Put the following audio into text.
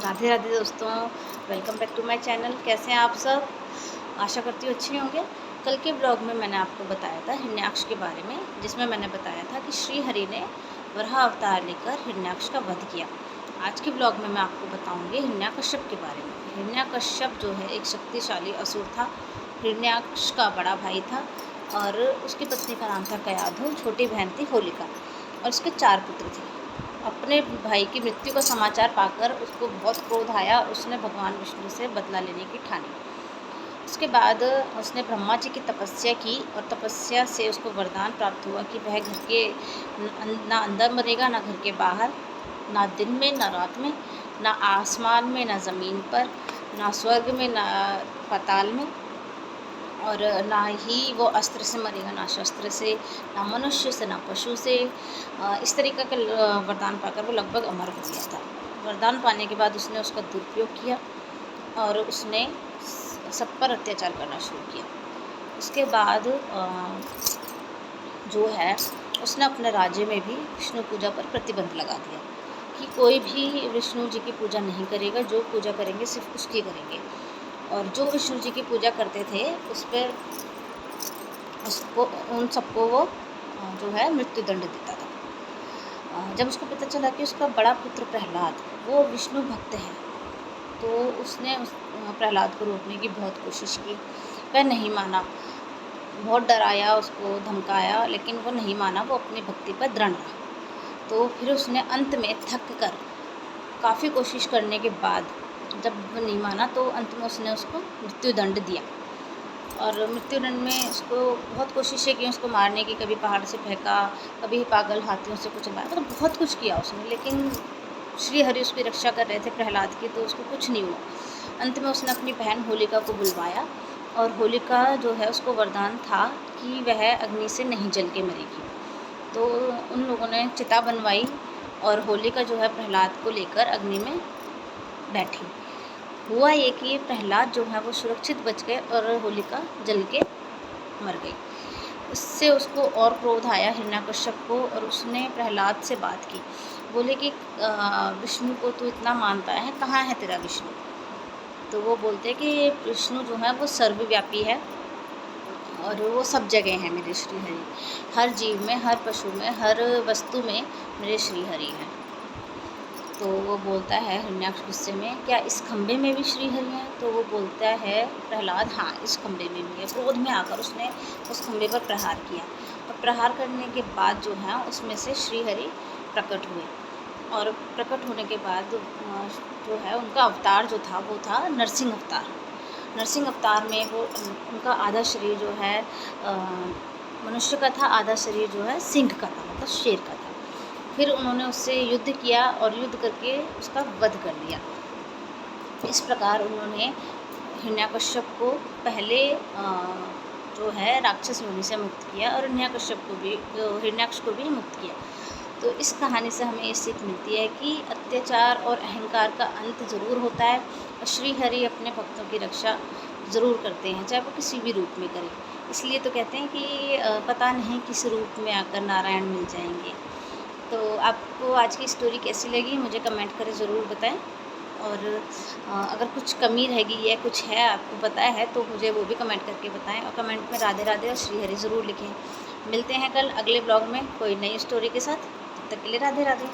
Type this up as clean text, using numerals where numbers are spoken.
राधे राधे दोस्तों, welcome back to my channel. कैसे हैं आप सब? आशा करती हूँ अच्छे होंगे। कल के ब्लॉग में मैंने आपको बताया था हिरण्याक्ष के बारे में, जिसमें मैंने बताया था कि श्री हरि ने वराह अवतार लेकर हिरण्याक्ष का वध किया। आज के ब्लॉग में मैं आपको बताऊंगी हिरण्याकश्यप के बारे में। हिरण्याकश्यप जो है एक शक्तिशाली असुर था। हिरण्याक्ष का बड़ा भाई था और उसकी पत्नी का नाम था कयाधु, छोटी बहन थी होलिका और उसके 4 पुत्र थे। अपने भाई की मृत्यु का समाचार पाकर उसको बहुत क्रोध आया। उसने भगवान विष्णु से बदला लेने की ठानी। उसके बाद उसने ब्रह्मा जी की तपस्या की और तपस्या से उसको वरदान प्राप्त हुआ कि वह घर के ना अंदर मरेगा, ना घर के बाहर, ना दिन में ना रात में, ना आसमान में ना ज़मीन पर, ना स्वर्ग में ना पाताल में, और ना ही वो अस्त्र से मरेगा, ना शस्त्र से, ना मनुष्य से, ना पशु से। इस तरीक़े का वरदान पाकर वो लगभग अमर हो गया था। वरदान पाने के बाद उसने उसका दुरुपयोग किया और उसने सब पर अत्याचार करना शुरू किया। उसके बाद जो है उसने अपने राज्य में भी विष्णु पूजा पर प्रतिबंध लगा दिया कि कोई भी विष्णु जी की पूजा नहीं करेगा। जो पूजा करेंगे सिर्फ उसकी करेंगे, और जो विष्णु जी की पूजा करते थे उस पर उसको उन सबको वो जो है मृत्युदंड देता था। जब उसको पता चला कि उसका बड़ा पुत्र प्रहलाद वो विष्णु भक्त है, तो उसने उस प्रहलाद को रोकने की बहुत कोशिश की। वह नहीं माना, बहुत डराया, उसको धमकाया, लेकिन वो नहीं माना। वो अपनी भक्ति पर दृढ़ रहा। तो फिर उसने अंत में थक कर काफ़ी कोशिश करने के बाद जब वो नहीं माना तो अंत में उसने उसको मृत्युदंड दिया। और मृत्युदंड में उसको बहुत कोशिशें की उसको मारने की। कभी पहाड़ से फेंका, कभी पागल हाथियों से कुछ मारा, मतलब बहुत कुछ किया उसने, लेकिन श्री हरि उसकी रक्षा कर रहे थे प्रहलाद की, तो उसको कुछ नहीं हुआ। अंत में उसने अपनी बहन होलिका को बुलवाया और होलिका जो है उसको वरदान था कि वह अग्नि से नहीं जल के मरेगी। तो उन लोगों ने चिता बनवाई और होलिका जो है प्रहलाद को लेकर अग्नि में बैठी। हुआ ये कि प्रहलाद जो है वो सुरक्षित बच गए और होलिका जल के मर गई। इससे उसको और क्रोध आया हिरण्याकश्यप को, और उसने प्रहलाद से बात की। बोले कि विष्णु को तू इतना मानता है, कहाँ है तेरा विष्णु? तो वो बोलते कि विष्णु जो है वो सर्वव्यापी है और वो सब जगह है मेरे श्री हरि। हर जीव में, हर पशु में, हर वस्तु में मेरे श्री हरि हैं। तो वो बोलता है हिरण्याक्ष गुस्से में, क्या इस खंबे में भी श्री हरि हैं? तो वो बोलता है प्रहलाद, हाँ इस खंबे में भी है। क्रोध में आकर उसने उस खंबे पर प्रहार किया और प्रहार करने के बाद जो है उसमें से श्री हरि प्रकट हुए। और प्रकट होने के बाद जो है उनका अवतार जो था वो था नरसिंह अवतार। नरसिंह अवतार में वो उनका आधा शरीर जो है मनुष्य का था, आधा शरीर जो है सिंह का था, मतलब शेर का था। फिर उन्होंने उससे युद्ध किया और युद्ध करके उसका वध कर दिया। इस प्रकार उन्होंने हिरण्याकश्यप को पहले जो है राक्षस योनि से मुक्त किया और हिरण्याक्ष को भी मुक्त किया। तो इस कहानी से हमें ये सीख मिलती है कि अत्याचार और अहंकार का अंत ज़रूर होता है और श्री हरि अपने भक्तों की रक्षा ज़रूर करते हैं, चाहे वो किसी भी रूप में करें। इसलिए तो कहते हैं कि पता नहीं किस रूप में आकर नारायण मिल जाएंगे। तो आपको आज की स्टोरी कैसी लगी मुझे कमेंट करें ज़रूर बताएं। और अगर कुछ कमी रह गई है, कुछ है आपको पता है, तो मुझे वो भी कमेंट करके बताएं और कमेंट में राधे राधे और श्री हरि ज़रूर लिखें। मिलते हैं कल अगले ब्लॉग में कोई नई स्टोरी के साथ। तब तक के लिए राधे राधे।